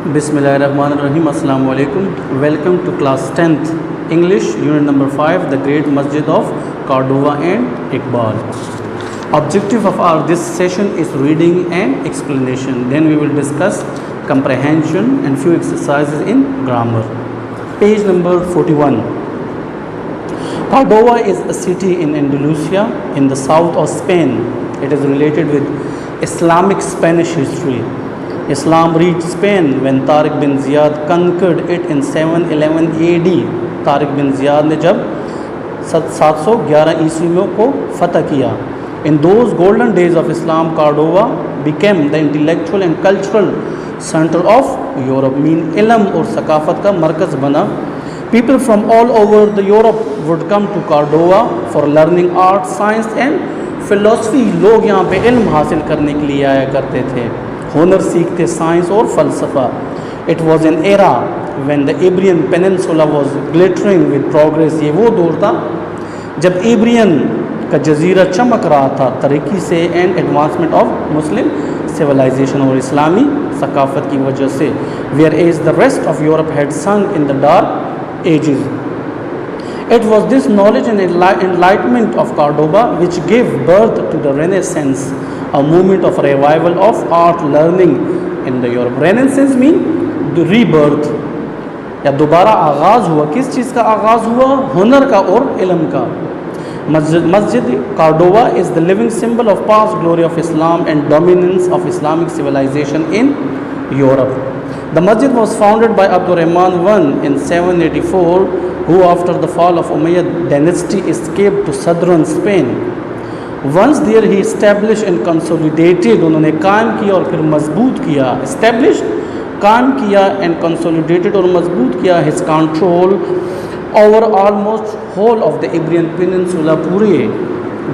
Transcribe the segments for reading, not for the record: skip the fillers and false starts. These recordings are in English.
Bismillahirrahmanirrahim. Assalamu alaikum. Welcome to class 10th English unit number 5, the great masjid of Cordova and Iqbal. Objective of our this session is reading and explanation. Then we will discuss comprehension and few exercises in grammar. Page number 41. Cordova is a city in Andalusia in the south of Spain. It is related with Islamic Spanish history. Islam reached Spain when Tariq bin Ziyad conquered it in 711 AD. Tariq bin Ziyad ने जब 711 ईस्वी में को फतह किया. In those golden days of Islam, Cordova became the intellectual and cultural center of Europe. Mean इल्म और सकाफत का मरकज़ बना. People from all over the Europe would come to Cordova for learning art, science and philosophy. लोग यहाँ पे इल्म हासिल करने के लिए आया करते थे. हुनर सीखते, साइंस और फ़लसफ़ा. It was an era when the Iberian peninsula was glittering with progress. ये वो दौर था जब इब्रियन का जजीरा चमक रहा था तरक्की से and advancement of Muslim civilization और इस्लामी सकाफत की वजह से. Whereas the rest of Europe had sunk in the dark ages. It was this knowledge and enlightenment of Cordova which gave birth to the Renaissance, a movement of revival of art learning in the Europe. Renaissance mean the rebirth, या दोबारा आगाज़ हुआ. किस चीज़ का आगाज़ हुआ? हुनर का और इल्म का. Masjid Cordova is the living symbol of past glory of Islam and dominance of Islamic civilization in Europe. The masjid was founded by Abdurrahman I in 784, who after the fall of Umayyad dynasty escaped to southern Spain. Once there he established and consolidated, उन्होंने कायम किया और फिर मजबूत किया. Established, कायम किया and consolidated और मजबूत किया his control over almost whole of the Iberian Peninsula. पूरे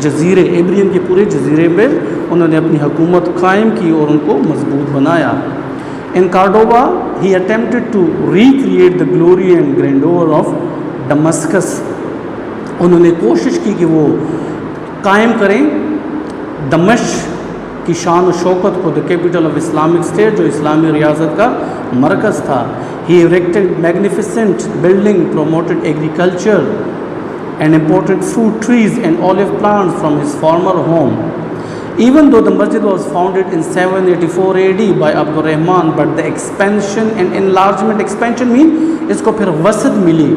जजीरे, इब्रियन के पूरे जजीरे में उन्होंने अपनी हुकूमत कायम की और उनको मजबूत बनाया. In Cordova, he attempted to recreate the glory and grandeur of Damascus. उन्होंने कोशिश की कि वो कायम करें दमिश्क की शान और शौकत को, the capital of Islamic state, जो इस्लामी रियासत का मरकज़ था. He erected magnificent building, promoted agriculture and important fruit trees and olive plants from his former home. Even though the masjid was founded in 784 AD by Abdurrahman, but the expansion and enlargement, expansion mean इसको फिर वसत मिली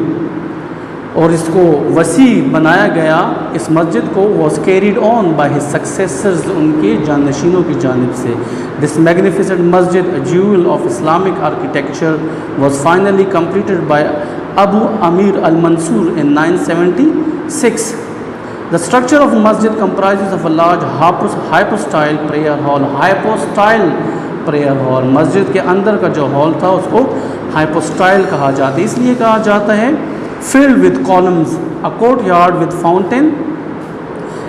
और इसको वसी बनाया गया. इस मस्जिद को was carried on by his successors, उनके जानशीनों की जानिब से. This magnificent masjid, a jewel of Islamic architecture, was finally completed by Abu Amir al-Mansur in 976. The structure of masjid comprises of a large hypostyle prayer hall. Hypostyle prayer hall, मस्जिद के अंदर का जो hall था उसको hypostyle कहा जाता है. इसलिए कहा जाता है filled with columns, a courtyard with fountain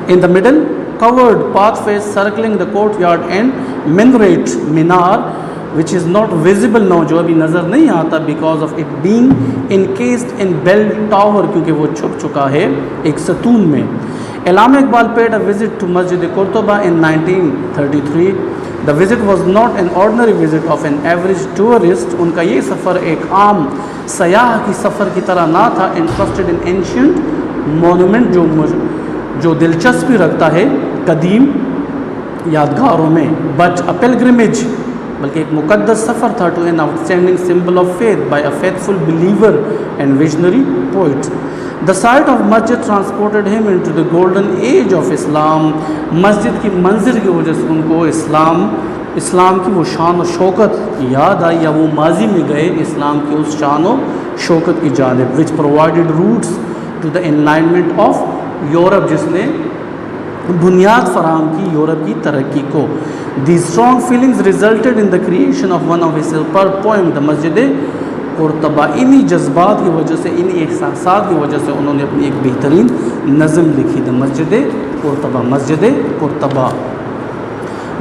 in the middle, covered pathways circling the courtyard and minaret, minar, which is not visible now, जो अभी नज़र नहीं आता because of it being encased in bell tower, क्योंकि वो छुप चुका है एक सतून में. Allama Iqbal paid a visit to Masjid Qurtuba in 1933. The visit was not an ordinary visit of an average tourist. उनका ये सफ़र एक आम सयाह की सफ़र की तरह ना था. Interested in ancient monument, जो दिलचस्पी रखता है कदीम यादगारों में. But a pilgrimage, बल्कि एक मुक़द्दस सफ़र था, to an outstanding symbol of faith by a faithful believer and visionary poet. The sight of masjid transported him into the golden age of Islam. मस्जिद की मंजिल की वजह से उनको इस्लाम की वो शान और शौकत याद आई, या वो माजी में गए इस्लाम की उस शान और शौकत की जानिब. which provided roots to the enlightenment of Europe, जिसने बुनियाद फराहम की यूरोप की तरक्की को. These strong feelings resulted in the creation of one of his superb poem, the Masjid Qurtuba. इन्हीं जज्बात की वजह से, इन्हीं एहसासात की वजह से उन्होंने अपनी एक बेहतरीन नज़म लिखी, द मस्जिद कुर्तबा. मस्जिद कुर्तबा,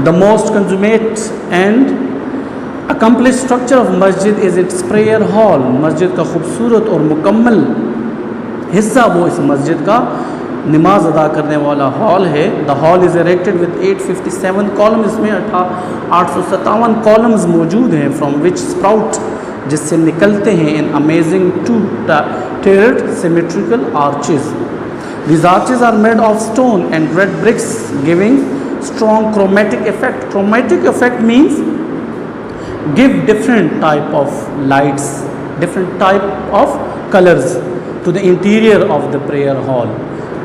the most consummate and accomplish structure of मस्जिद इज़ इट्स प्रेयर हॉल. मस्जिद का खूबसूरत और मुकम्मल हिस्सा वो इस मस्जिद का नमाज अदा करने वाला हॉल है। The hall is erected with 857 column, इसमें 857 कॉलम्स मौजूद हैं, फ्रॉम विच स्प्राउट, जिससे निकलते हैं इन amazing two tiered symmetrical arches. These arches are made of stone and red bricks, giving strong chromatic effect. Chromatic effect means give different type of lights, different type of colors to the interior of the prayer hall.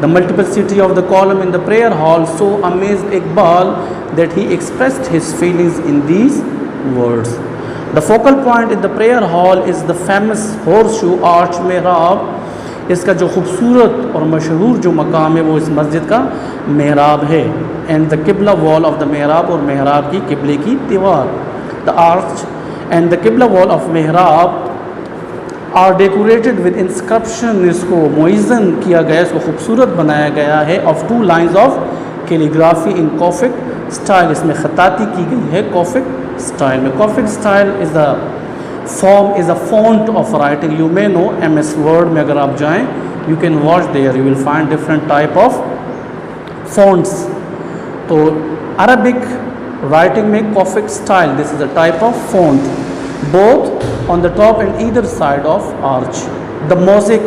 The multiplicity of the column in the prayer hall so amazed Iqbal that he expressed his feelings in these words. The focal point in the prayer hall is the famous horseshoe arch मेहराब. इसका जो खूबसूरत और मशहूर जो मकाम है वो इस मस्जिद का मेहराब है. एंड द किबला वॉल ऑफ द मेहराब, और मेहराब की किबले की दीवार. द आर्च एंड द किबला वॉल ऑफ मेहराब आर डेकोरेटेड विद इंस्क्रिप्शन. इसको मुइज़्ज़न किया गया, इसको खूबसूरत बनाया गया है, of 2 lines of calligraphy in Kufic style. इसमें खताती की गई है कॉफिक स्टाइल में. Kufic style is the form, is a font of writing. You may know MS word में अगर आप जाएँ, you can watch there, you will find different type of fonts. तो अरबिक राइटिंग में Kufic style, this is a type of font, both on the top and either side of arch. The mosaic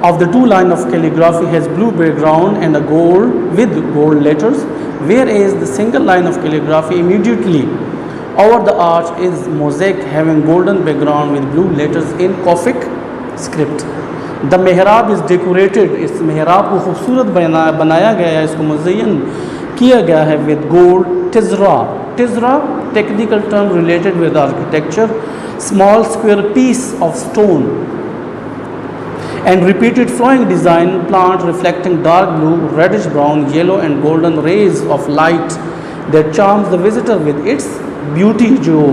of the 2 line of calligraphy has blue background and a gold with gold letters, whereas the single line of calligraphy immediately over the arch is mosaic having golden background with blue letters in Koptic script. The mihrab is decorated. इस मिहराब को खूबसूरत बनाया गया है, इसको मुज़य्यन किया गया है with gold tizra. Tizra, technical term related with architecture, small square piece of stone and repeated flowing design plant reflecting dark blue, reddish brown, yellow and golden rays of light that charms the visitor with its beauty. जो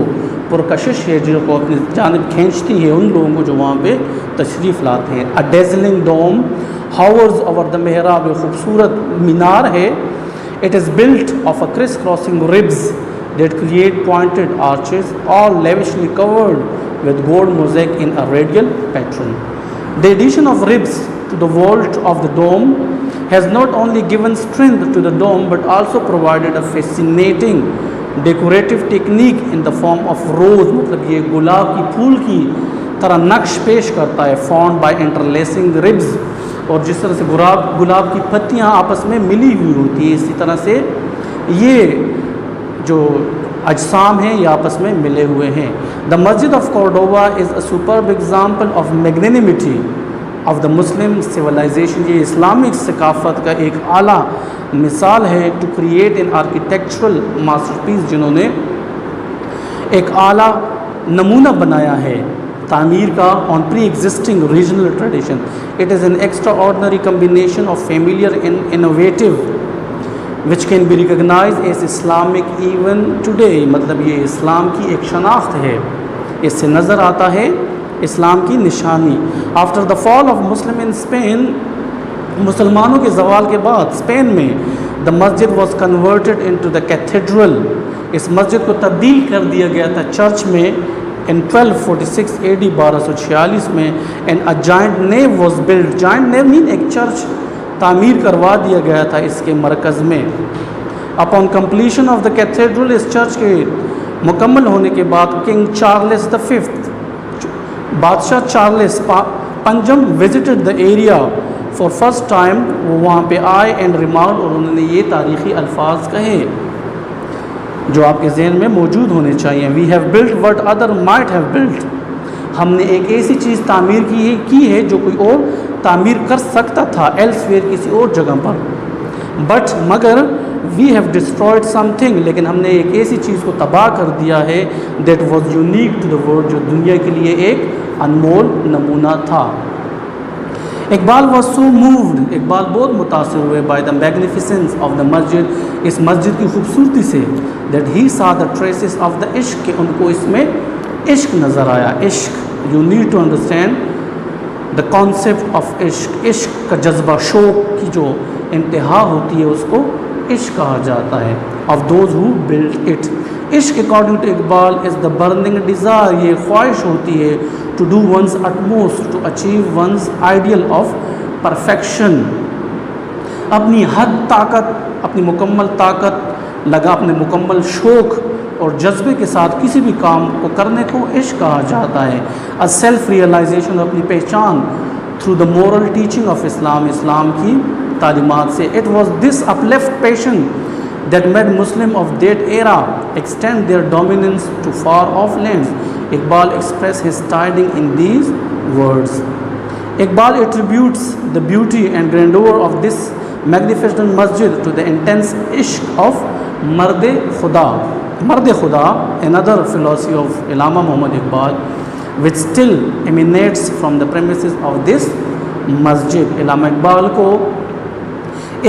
पुरकशिश है, जो को अपनी जानिब खींचती है उन लोगों को जो वहाँ पे तशरीफ़ लाते हैं. A dazzling dome hovers over the mihrab. एक खूबसूरत मीनार है. It is built of a criss-crossing ribs that create pointed arches, all lavishly covered with gold mosaic in a radial pattern. The addition of ribs to the vault of the dome has not only given strength to the dome but also provided a fascinating decorative technique in the form of rose. मतलब ये गुलाब की फूल की तरह नक्श पेश करता है, formed by interlacing the ribs. और जिस तरह से गुलाब की पत्तियाँ आपस में मिली हुई होती है, इसी तरह से ये जो अजसाम हैं ये आपस में मिले हुए हैं. The masjid of Cordova is a superb example of magnanimity of the Muslim civilization. ये इस्लामिक सकाफ़त का एक आला मिसाल है to create an architectural masterpiece, जिन्होंने एक आला नमूना बनाया है तामीर का on pre existing regional tradition. It is an extraordinary combination of familiar and innovative which can be recognized as Islamic even today. मतलब ये इस्लाम की एक शनाख्त है, इससे नज़र आता है इस्लाम की निशानी. After the fall of Muslim in Spain, मुसलमानों के जवाल के बाद स्पेन में द मस्जिद was converted into the cathedral. इस मस्जिद को तब्दील कर दिया गया था चर्च में इन 1246 AD 1246 में. And a giant naive was build. Giant naive mean एक चर्च तामीर करवा दिया गया था इसके मरकज़ में. Upon completion of the cathedral, इस चर्च के मुकम्मल होने के बाद किंग चार्ल्स द फिफ्थ, बादशाह Charles Panjim, visited the area for first time. वो वहाँ पे आए एंड रिमार्क, और उन्होंने ये तारीख़ी अल्फाज कहे जो आपके जहन में मौजूद होने चाहिए. We have built what other might have built. हमने एक ऐसी चीज़ तामीर की है जो कोई और तामीर कर सकता था एल्सवेयर, किसी और जगह पर. बट मगर वी हैव डिस्ट्रॉयड समथिंग, लेकिन हमने एक ऐसी चीज़ को तबाह कर दिया है that was unique to the world, जो दुनिया के लिए एक अनमोल नमूना था. Iqbal was so moved, Iqbal बहुत मुतासर हुए by the magnificence of the masjid, इस मस्जिद की खूबसूरती से. दैट ही सा द ट्रेसेस ऑफ द इश्क, के उनको इसमें इश्क नज़र आया. Ishq, you need to understand the concept of ishq. इश्क का जज्बा, शौक़ की जो इंतहा होती है उसको इश्क कहा जाता है. Of those who build it. इश्क according to Iqbal is the burning desire, ये ख्वाहिश होती है to do one's utmost to achieve one's ideal of perfection. अपनी हद ताकत, अपनी मुकम्मल ताकत लगा, अपने मुकम्मल शौक़ और जज्बे के साथ किसी भी काम को करने को इश्क कहा जाता है। अ सेल्फ रियलाइजेशन, अपनी पहचान through the moral teaching of Islam, इस्लाम की तालीमात से। It was this uplift passion that made Muslim of that era extend their dominance to far off lands. Iqbal expressed his tiding in these words. Iqbal attributes the beauty and grandeur of this magnificent masjid to the intense ishq of Marde Khuda. Marde Khuda, another philosophy of Allama Muhammad Iqbal, which still emanates from the premises of this masjid. Allama Iqbal को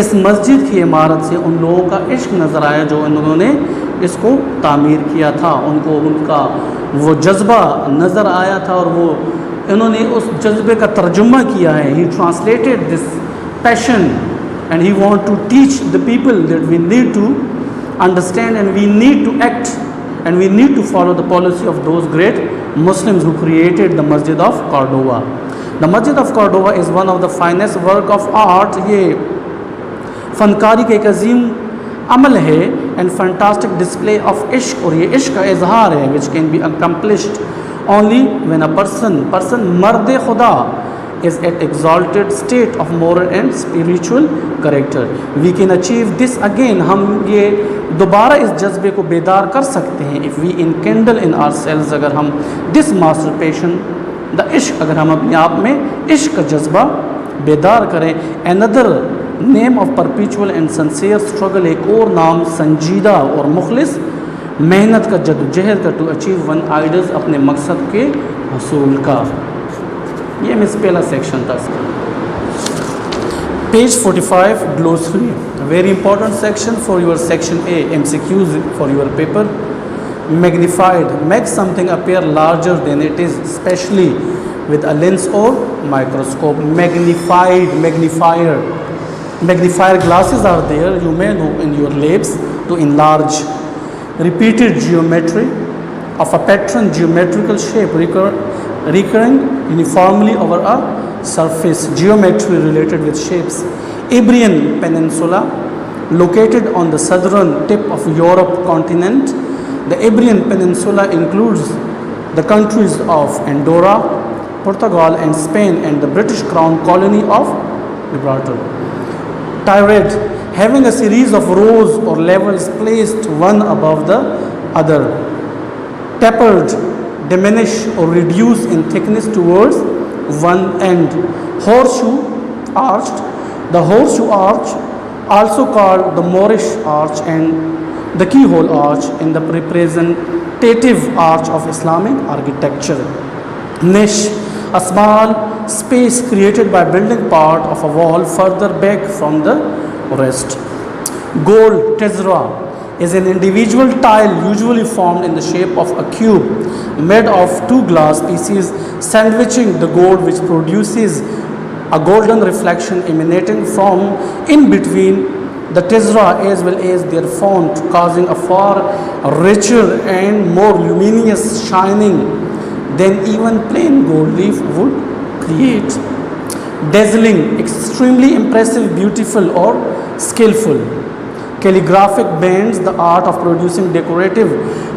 इस मस्जिद की इमारत से उन लोगों का इश्क नज़र आया जो उन्होंने इसको तामीर किया था, उनको उनका वो जज्बा नज़र आया था और वो इन्होंने उस जज्बे का तर्जुमा किया है। He translated this passion and he want to teach the people that we need to understand and we need to act and we need to follow the policy of those great Muslims who created the masjid of Cordova. The masjid of Cordova is one of the finest work of art. ये फ़नकारी का एक अजीम अमल है and fantastic display of इश्क, और ये इश्क का इजहार है which can be accomplished only when a person mard khuda is at exalted state of moral and spiritual character. We can achieve this again, हम ये दोबारा इस जज्बे को बेदार कर सकते हैं if we enkindle in our cells, अगर हम दिस मास्टर पैशन द इश्क, अगर हम अपने आप में इश्क का जज्बा बेदार करें। Another name of perpetual and sincere struggle, एक और नाम संजीदा और मुखलिस मेहनत का, जद्दोजहद का, टू अचीव वन आइडल्स, अपने मकसद के हसूल का। ये मिस पहला सेक्शन था। Page 45 glossary, very important section for your section A, MCQs for your paper. Magnified, make something appear larger than it is, especially with a lens or microscope. Magnifier glasses are there, you may know, in your labs to enlarge repeated geometry of a pattern, geometrical shape recurring uniformly over a surface, geometry related with shapes. Iberian Peninsula, located on the southern tip of Europe continent. The Iberian Peninsula includes the countries of Andorra, Portugal and Spain and the British Crown colony of Gibraltar. Tirade, having a series of rows or levels placed one above the other. Tapered, diminish or reduce in thickness towards one end. Horseshoe arched, the horseshoe arch, also called the Moorish arch and the keyhole arch, in the representative arch of Islamic architecture. Niche, a small space created by building part of a wall further back from the rest. Gold, tezra, is an individual tile usually formed in the shape of a cube made of two glass pieces sandwiching the gold, which produces a golden reflection emanating from in between the tezra as well as their font, causing a far richer and more luminous shining than even plain gold leaf would create. Dazzling, extremely impressive, beautiful or skillful. Calligraphic bands, the art of producing decorative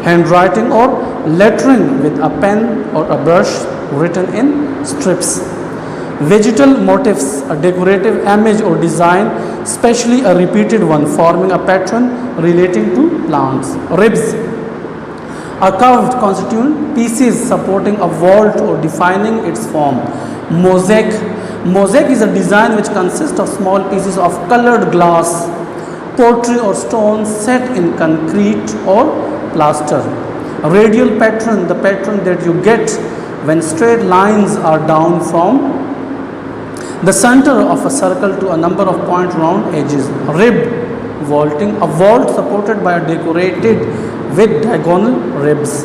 handwriting or lettering with a pen or a brush written in strips. Vegetal motifs, a decorative image or design, especially a repeated one forming a pattern relating to plants. Ribs, a curved constituent pieces supporting a vault or defining its form. Mosaic, mosaic is a design which consists of small pieces of colored glass, pottery or stone set in concrete or plaster. Radial pattern, the pattern that you get when straight lines are down from the center of a circle to a number of point round edges. Rib, vaulting, a vault supported by a decorated with diagonal ribs.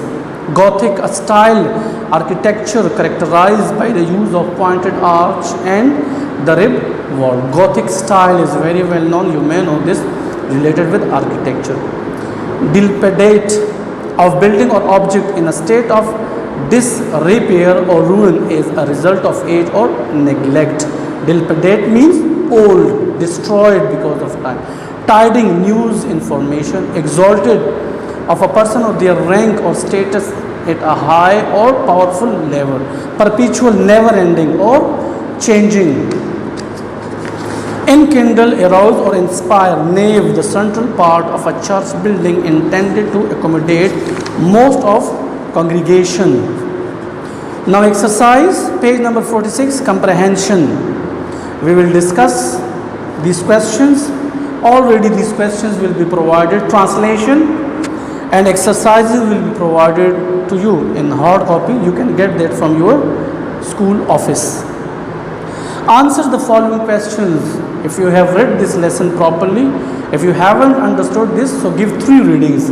Gothic, a style architecture characterized by the use of pointed arch and the rib wall. Gothic style is very well known, you may know this, related with architecture. Dilapidate, of building or object in a state of disrepair or ruin as a result of age or neglect. Dilapidate means old. destroyed because of time. Tiding, news, information, exalted of a person of their rank or status at a high or powerful level. Perpetual, never ending or changing. Enkindle, arouse or inspire. Nave, the central part of a church building intended to accommodate most of congregation. Now exercise, page number 46, comprehension. We will discuss these questions. Already these questions will be provided. Translation and exercises will be provided to you in hard copy. You can get that from your school office. Answer the following questions if you have read this lesson properly. If you haven't understood this, so give 3 readings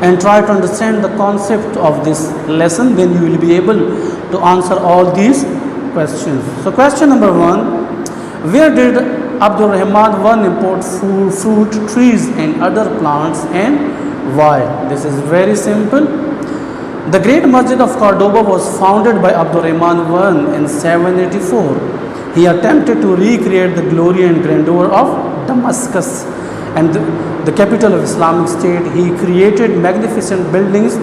and try to understand the concept of this lesson, then you will be able to answer all these questions. So question number 1, where did Abdul Rahman I import fruit trees and other plants, and why? This is very simple. The great Masjid of Cordoba was founded by Abdul Rahman I in 784. He attempted to recreate the glory and grandeur of Damascus and the capital of Islamic State. He created magnificent buildings,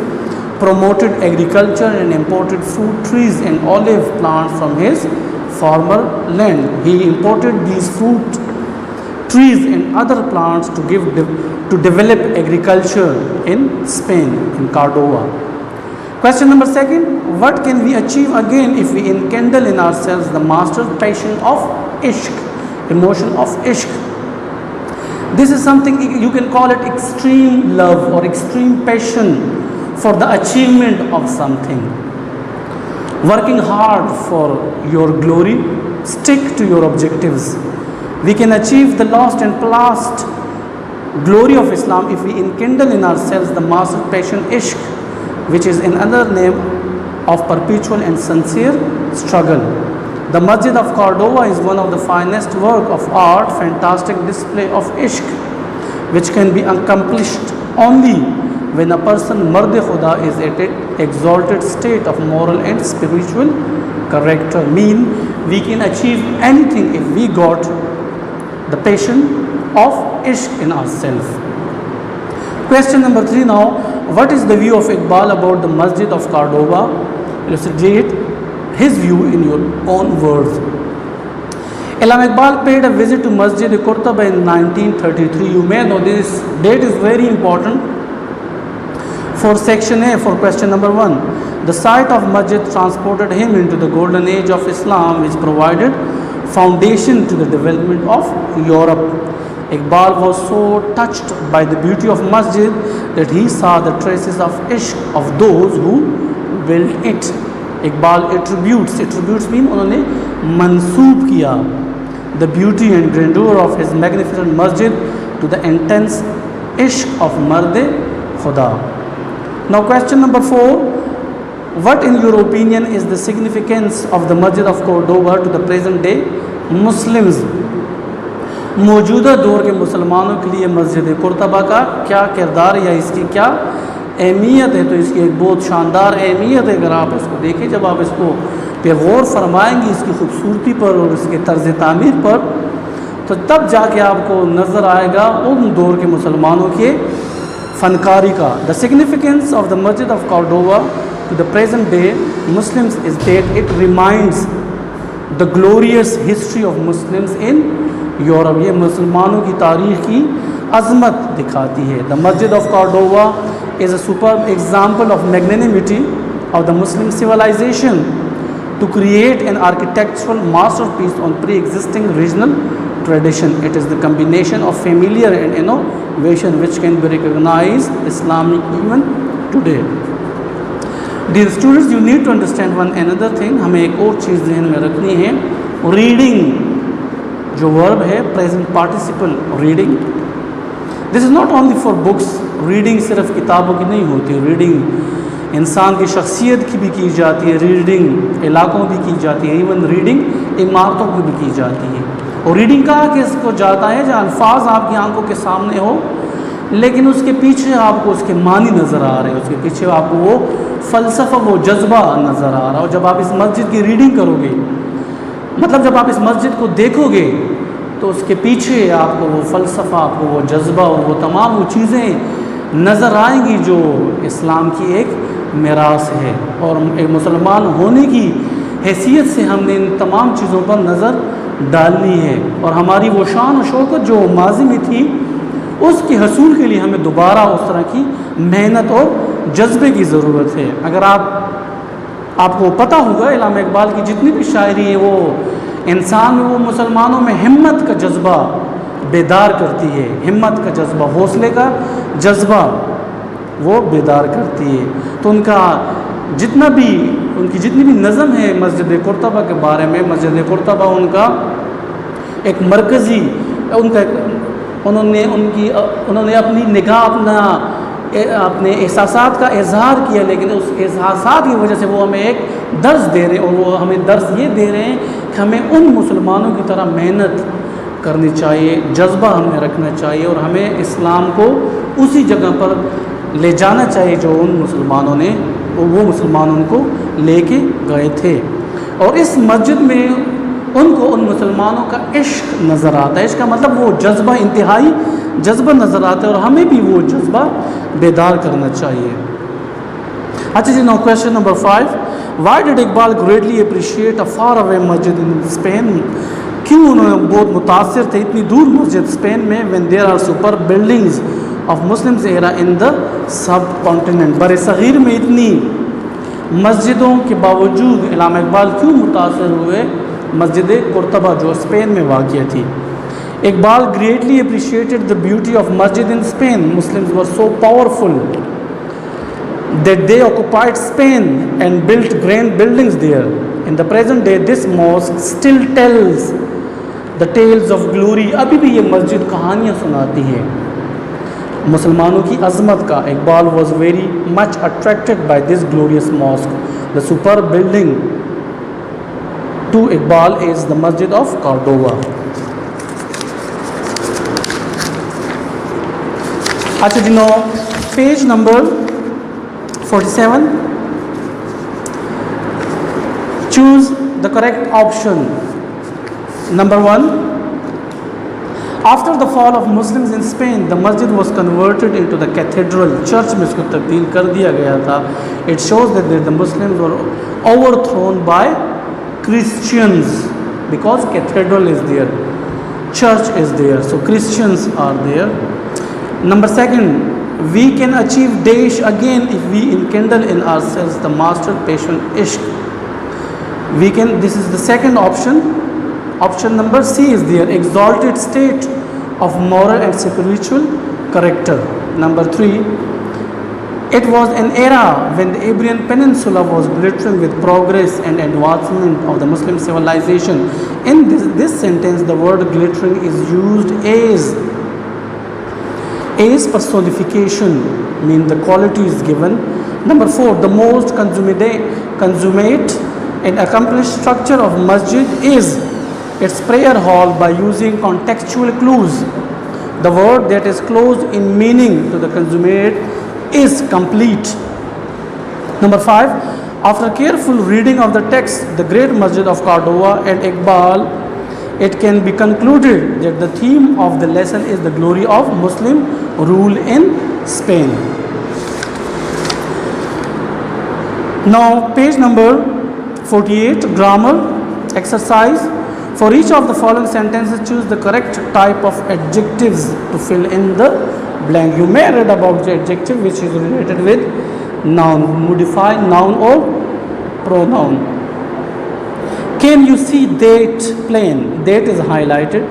promoted agriculture and imported fruit trees and olive plants from his former land. He imported these fruit trees and other plants to develop agriculture in Spain, in Cordoba. Question number 2, what can we achieve again if we enkindle in ourselves the master passion of ishq, emotion of ishq? This is something you can call it extreme love or extreme passion for the achievement of something. Working hard for your glory, stick to your objectives. We can achieve the lost and past glory of Islam if we enkindle in ourselves the master passion ishq, which is another name of perpetual and sincere struggle. The Masjid of Cordoba is one of the finest work of art, fantastic display of ishq, which can be accomplished only when a person Mard Khuda is at an exalted state of moral and spiritual character. We can achieve anything if we got the passion of ishq in ourselves. Question number 3 now, what is the view of Iqbal about the Masjid of Cordoba? Elucidate his view in your own words. Allama Iqbal paid a visit to Masjid Qurtuba in 1933. You may know this date is very important for section A for question number 1. The site of Masjid transported him into the golden age of Islam, which provided foundation to the development of Europe. Iqbal was so touched by the beauty of Masjid that he saw the traces of ishq of those who built it. Iqbal attributes mean उन्होंने मंसूब किया the beauty and grandeur of his magnificent Masjid to the intense ishq of Mard Khuda. Now question number 4, what in your opinion is the significance of the Masjid of Cordoba to the present day Muslims? मौजूदा दौर के मुसलमानों के लिए मस्जिद कुर्तबा का क्या किरदार या इसकी क्या अहमियत है? तो इसकी एक बहुत शानदार अहमियत है। अगर आप इसको देखें, जब आप इसको पे गौर फरमाएंगे इसकी खूबसूरती पर और इसके तर्ज तामीर पर, तो तब जाके आपको नज़र आएगा उन दौर के मुसलमानों के फनकारी का। The significance of the masjid of Cordoba to the present day Muslims is that it reminds the glorious history of Muslims in Europe. ये मुसलमानों की तारीख़ की अज़मत दिखाती है। The masjid of Cordoba is a super example of magnanimity of the Muslim civilization to create an architectural masterpiece on pre-existing regional tradition. It is the combination of familiar and innovation which can be recognized Islamic even today. Dear students, you need to understand one another thing. हमें एक और चीज़ ध्यान में रखनी है। Reading जो verb है present participle reading, this is not only for books. Reading सिर्फ किताबों की नहीं होती, रीडिंग इंसान की शख्सियत की भी की जाती है, रीडिंग इलाकों भी की जाती है, इवन रीडिंग इमारतों की भी की जाती है। और रीडिंग कहाँ किसको जाता है? जहाँ अल्फाज आपकी आंखों के सामने हो लेकिन उसके पीछे आपको उसके मानी नज़र आ रहे हैं, उसके पीछे आपको वो फ़लसफ़ा वो जज्बा नज़र आ रहा है। और जब आप इस मस्जिद की रीडिंग करोगे, मतलब जब आप इस मस्जिद को देखोगे तो उसके पीछे आपको वो फ़लसफ़ा, आपको वो जज्बा और वो तमाम वो चीज़ें नज़र आएंगी जो इस्लाम की एक मीरास है। और एक मुसलमान होने की हैसियत से हमने इन तमाम चीज़ों पर नज़र डालनी है, और हमारी वो शान और शौकत जो माजी में थी उसके हसूल के लिए हमें दोबारा उस तरह की मेहनत और जज्बे की ज़रूरत है। अगर आपको पता होगा इल्हाम इकबाल की जितनी भी शायरी है वो इंसान में, वो मुसलमानों में हिम्मत का जज्बा बेदार करती है, हिम्मत का जज्बा, हौसले का जज्बा वो बेदार करती है। तो उनकी जितनी भी नज़म है मस्जिद कुर्तबा के बारे में, मस्जिद कुर्तबा उनका एक मरकज़ी, उन्होंने अपनी निगाह अपने एहसासात का इजहार किया, लेकिन उस एहसासात की वजह से वो हमें एक दर्स दे रहे हैं, और वो हमें दर्स ये दे रहे हैं कि हमें उन मुसलमानों की तरह मेहनत करनी चाहिए, जज्बा हमें रखना चाहिए, और हमें इस्लाम को उसी जगह पर ले जाना चाहिए जो वो मुसलमान उनको लेके गए थे। और इस मस्जिद में उनको उन मुसलमानों का इश्क नज़र आता है। इसका मतलब वो जज्बा, इंतहाई जज्बा नज़र आता है, और हमें भी वो जज्बा बेदार करना चाहिए। अच्छा जी, now question number 5, why did Iqbal greatly appreciate a far away मस्जिद इन स्पेन? क्यों उन्होंने बहुत मुतासिर थे इतनी दूर मस्जिद स्पेन में, when there are super buildings of Muslims era in the subcontinent? बर सग़ीर में इतनी मस्जिदों के बावजूद इल्हाम इकबाल क्यों मुतासिर हुए मस्जिद कुर्तबा जो स्पेन में वाक़िया थी? Iqbal greatly appreciated the beauty of masjid in Spain. Muslims were so powerful that they occupied Spain and built grand buildings there. In the present day, this mosque still tells the tales of glory. अभी भी ये मस्जिद कहानियाँ सुनाती है मुसलमानों की अज़मत का। Iqbal was very much attracted by this glorious mosque. The superb building to Iqbal is the Masjid of Cordoba. अच्छा जी, no page number 47, choose the correct option. Number 1, after the fall of Muslims in Spain, the masjid was converted into the cathedral. Church में इसको तब्दील कर दिया गया था. It shows that the Muslims were overthrown by Christians because cathedral is there, church is there, so Christians are there. Number 2, we can achieve dash again if we enkindle in ourselves the master patient ishq. We can, this is the second option. Option number C is there, exalted state of moral and spiritual character. Number 3, it was an era when the Iberian Peninsula was glittering with progress and advancement of the Muslim civilization. In this sentence, the word glittering is used as personification, mean the quality is given. Number 4, the most consummate and accomplished structure of masjid is its prayer hall by using contextual clues. The word that is close in meaning to the consummate is complete. Number 5, after careful reading of the text, the great Masjid of Cordoba and Iqbal, it can be concluded that the theme of the lesson is the glory of Muslim rule in Spain. Now page number 48, grammar exercise. For each of the following sentences, choose the correct type of adjectives to fill in the blank. You may read about the adjective which is related with noun, modify noun or pronoun. Can you see that plane? That is highlighted.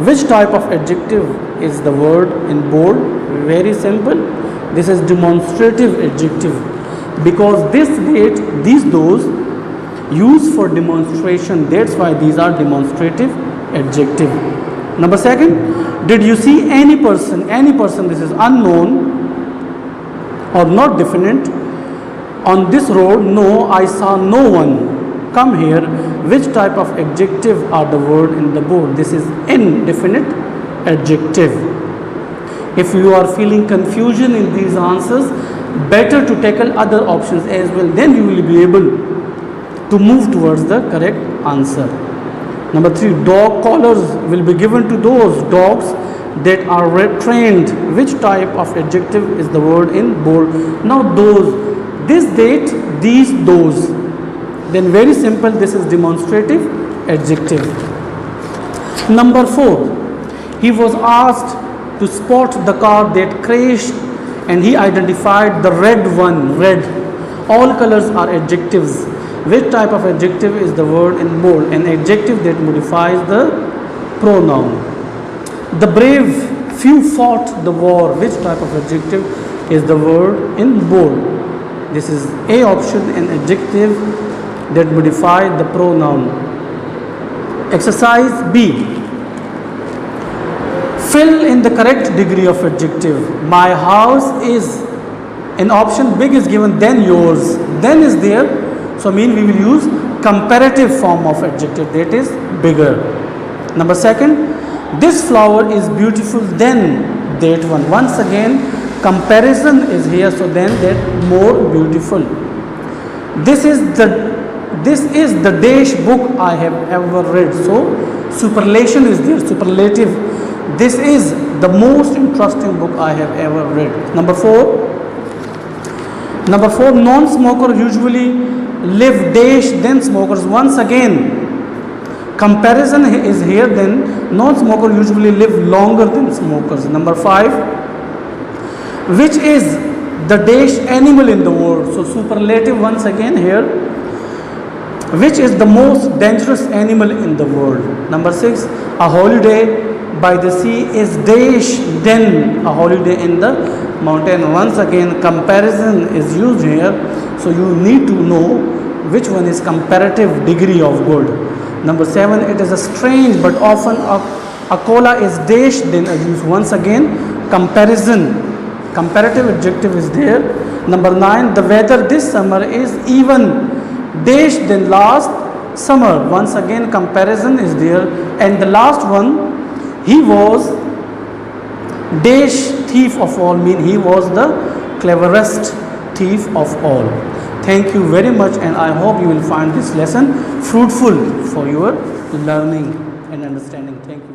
Which type of adjective is the word in bold? Very simple. This is demonstrative adjective because those used for demonstration. That's why these are demonstrative adjective. Number 2, did you see any person? Any person, this is unknown or not definite. On this road, no, I saw no one. Come here. Which type of adjective are the word in the board? This is indefinite adjective. If you are feeling confusion in these answers, better to tackle other options as well. Then you will be able to move towards the correct answer. Number 3, dog collars will be given to those dogs that are trained. Which type of adjective is the word in bold? Now those, this date, these, those. Then very simple, this is demonstrative adjective. Number 4, he was asked to spot the car that crashed and he identified the red one, red. All colors are adjectives. Which type of adjective is the word in bold? An adjective that modifies the pronoun. The brave few fought the war. Which type of adjective is the word in bold? This is A option, an adjective that modifies the pronoun. Exercise B. Fill in the correct degree of adjective. My house is, an option big is given, then yours. Then is there. So mean we will use comparative form of adjective, that is bigger. Number 2, this flower is beautiful than that one. Once again comparison is here, so then that more beautiful. This is the dash book I have ever read. So superlation is there, superlative. This is the most interesting book I have ever read. Number 4, non-smoker usually live dash then smokers. Once again comparison is here, then non-smoker usually live longer than smokers. Number 5, which is the dash animal in the world? So superlative once again here. Which is the most dangerous animal in the world? Number 6, a holiday by the sea is dash then a holiday in the mountain. Once again comparison is used here, so you need to know which one is comparative degree of good. Number 7, it is a strange but often a cola is dash then a juice. Once again comparison, comparative adjective is there. Number 9, the weather this summer is even dash then last summer. Once again comparison is there. And the last one, he was dash thief of all, mean he was the cleverest thief of all. Thank you very much, and I hope you will find this lesson fruitful for your learning and understanding. Thank you.